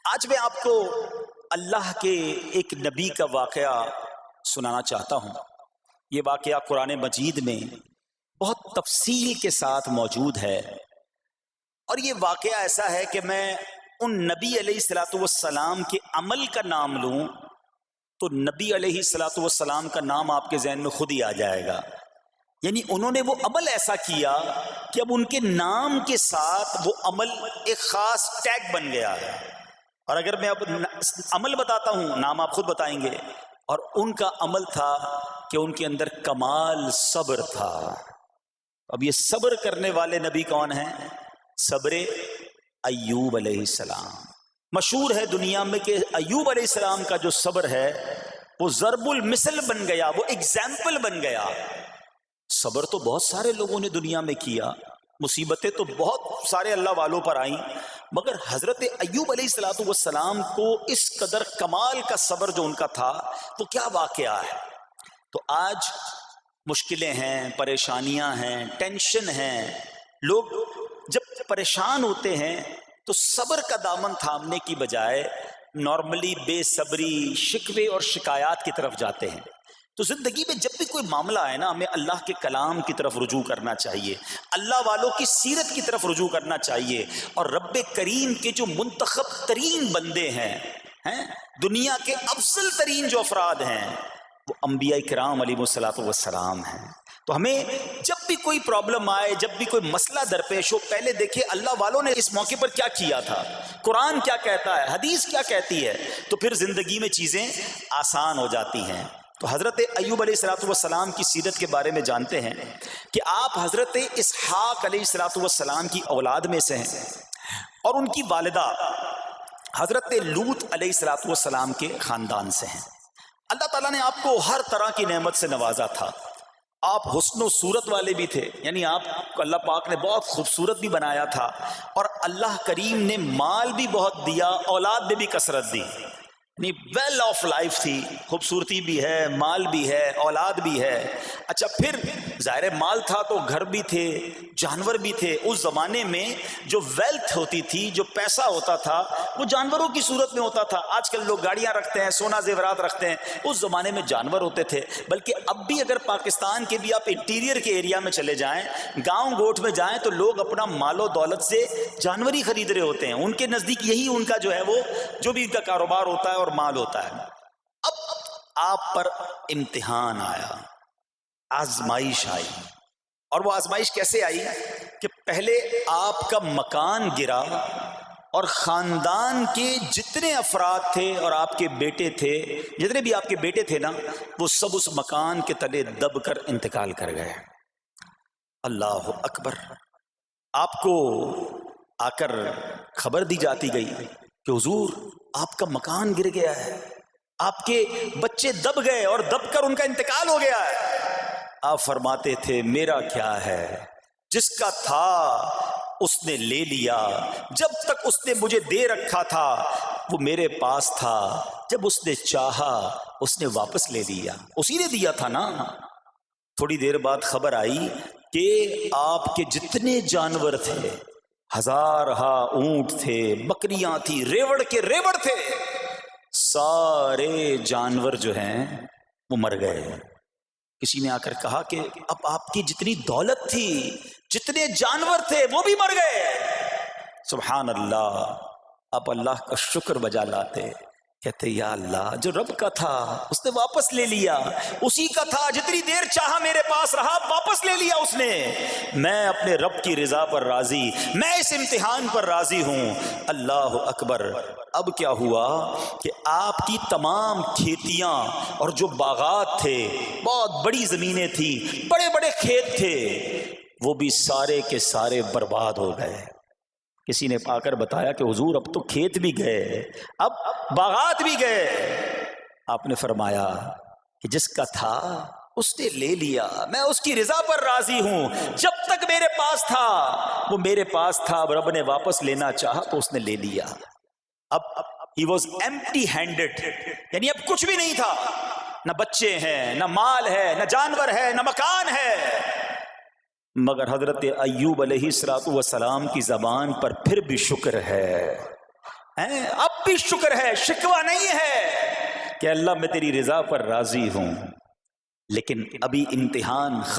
آج میں آپ کو اللہ کے ایک نبی کا واقعہ سنانا چاہتا ہوں۔ یہ واقعہ قرآن مجید میں بہت تفصیل کے ساتھ موجود ہے، اور یہ واقعہ ایسا ہے کہ میں ان نبی علیہ الصلوۃ والسلام کے عمل کا نام لوں تو نبی علیہ الصلوۃ والسلام کا نام آپ کے ذہن میں خود ہی آ جائے گا۔ یعنی انہوں نے وہ عمل ایسا کیا کہ اب ان کے نام کے ساتھ وہ عمل ایک خاص ٹیگ بن گیا ہے۔ اور اگر میں اب عمل بتاتا ہوں، نام آپ خود بتائیں گے۔ اور ان کا عمل تھا کہ ان کے اندر کمال صبر تھا۔ اب یہ صبر کرنے والے نبی کون ہیں؟ صبر ایوب علیہ السلام۔ مشہور ہے دنیا میں کہ ایوب علیہ السلام کا جو صبر ہے وہ ضرب المثل بن گیا، وہ ایگزامپل بن گیا۔ صبر تو بہت سارے لوگوں نے دنیا میں کیا، مصیبتیں تو بہت سارے اللہ والوں پر آئیں، مگر حضرت ایوب علیہ السلام کو اس قدر کمال کا صبر جو ان کا تھا وہ کیا واقعہ ہے۔ تو آج مشکلیں ہیں، پریشانیاں ہیں، ٹینشن ہیں، لوگ جب پریشان ہوتے ہیں تو صبر کا دامن تھامنے کی بجائے نارملی بے صبری، شکوے اور شکایات کی طرف جاتے ہیں۔ تو زندگی میں جب بھی کوئی معاملہ آئے نا، ہمیں اللہ کے کلام کی طرف رجوع کرنا چاہیے، اللہ والوں کی سیرت کی طرف رجوع کرنا چاہیے، اور رب کریم کے جو منتخب ترین بندے ہیں دنیا کے افضل ترین جو افراد ہیں وہ انبیاء کرام علیہ الصلوۃ والسلام ہیں۔ تو ہمیں جب بھی کوئی پرابلم آئے، جب بھی کوئی مسئلہ درپیش ہو، پہلے دیکھیں اللہ والوں نے اس موقع پر کیا کیا تھا، قرآن کیا کہتا ہے، حدیث کیا کہتی ہے، تو پھر زندگی میں چیزیں آسان ہو جاتی ہیں۔ تو حضرت ایوب علیہ الصلوۃ والسلام کی سیرت کے بارے میں جانتے ہیں کہ آپ حضرت اسحاق علیہ الصلوۃ والسلام کی اولاد میں سے ہیں، اور ان کی والدہ حضرت لوط علیہ الصلوۃ والسلام کے خاندان سے ہیں۔ اللہ تعالیٰ نے آپ کو ہر طرح کی نعمت سے نوازا تھا۔ آپ حسن و صورت والے بھی تھے، یعنی آپ کو اللہ پاک نے بہت خوبصورت بھی بنایا تھا، اور اللہ کریم نے مال بھی بہت دیا، اولاد میں بھی کثرت دی، یعنی ویل آف لائف تھی، خوبصورتی بھی ہے، مال بھی ہے، اولاد بھی ہے۔ اچھا، پھر ظاہر مال تھا تو گھر بھی تھے، جانور بھی تھے۔ اس زمانے میں جو ویلتھ ہوتی تھی، جو پیسہ ہوتا تھا، وہ جانوروں کی صورت میں ہوتا تھا۔ آج کل لوگ گاڑیاں رکھتے ہیں، سونا زیورات رکھتے ہیں، اس زمانے میں جانور ہوتے تھے۔ بلکہ اب بھی اگر پاکستان کے بھی آپ انٹیریئر کے ایریا میں چلے جائیں، گاؤں گوٹھ میں جائیں، تو لوگ اپنا مال و دولت سے جانور ہی خرید رہے ہوتے ہیں۔ ان کے نزدیک یہی ان کا جو ہے، وہ جو بھی ان کا کاروبار ہوتا ہے اور مال ہوتا ہے۔ اب آپ پر امتحان آیا، آزمائش آئی، اور وہ آزمائش کیسے آئی کہ پہلے آپ کا مکان گرا، اور خاندان کے جتنے افراد تھے اور آپ کے بیٹے تھے، جتنے بھی آپ کے بیٹے تھے نا، وہ سب اس مکان کے تلے دب کر انتقال کر گئے۔ اللہ اکبر۔ آپ کو آ کر خبر دی جاتی گئی کہ حضور آپ کا مکان گر گیا ہے، آپ کے بچے دب گئے اور دب کر ان کا انتقال ہو گیا ہے۔ آپ فرماتے تھے میرا کیا ہے، جس کا تھا اس نے لے لیا، جب تک اس نے مجھے دے رکھا تھا وہ میرے پاس تھا، جب اس نے چاہا اس نے واپس لے لیا، اسی نے دیا تھا نا۔ تھوڑی دیر بعد خبر آئی کہ آپ کے جتنے جانور تھے، ہزارہا اونٹ تھے، بکریاں تھی، ریوڑ کے ریوڑ تھے، سارے جانور جو ہیں وہ مر گئے۔ کسی نے آ کر کہا کہ اب آپ کی جتنی دولت تھی، جتنے جانور تھے، وہ بھی مر گئے۔ سبحان اللہ۔ آپ اللہ کا شکر بجا لاتے، کہتے یا اللہ، جو رب کا تھا اس نے واپس لے لیا، اسی کا تھا، جتنی دیر چاہا میرے پاس رہا، واپس لے لیا اس نے۔ میں اپنے رب کی رضا پر راضی، میں اس امتحان پر راضی ہوں۔ اللہ اکبر۔ اب کیا ہوا کہ آپ کی تمام کھیتیاں اور جو باغات تھے، بہت بڑی زمینیں تھیں، بڑے بڑے کھیت تھے، وہ بھی سارے کے سارے برباد ہو گئے۔ کسی نے آ کر بتایا کہ حضور اب تو کھیت بھی گئے، اب باغات بھی گئے۔ آپ نے فرمایا کہ جس کا تھا اس نے لے لیا، میں اس کی رضا پر راضی ہوں۔ جب تک میرے پاس تھا وہ میرے پاس تھا، اب رب نے واپس لینا چاہا تو اس نے لے لیا۔ اب he was empty handed، یعنی اب کچھ بھی نہیں تھا، نہ بچے ہیں، نہ مال ہے، نہ جانور ہے، نہ مکان ہے۔ مگر حضرت ایوب علیہ السلام کی زبان پر پھر بھی شکر ہے، اب بھی شکر ہے، شکوہ نہیں ہے کہ اللہ میں تیری رضا پر راضی ہوں، لیکن ابھی امتحان ختم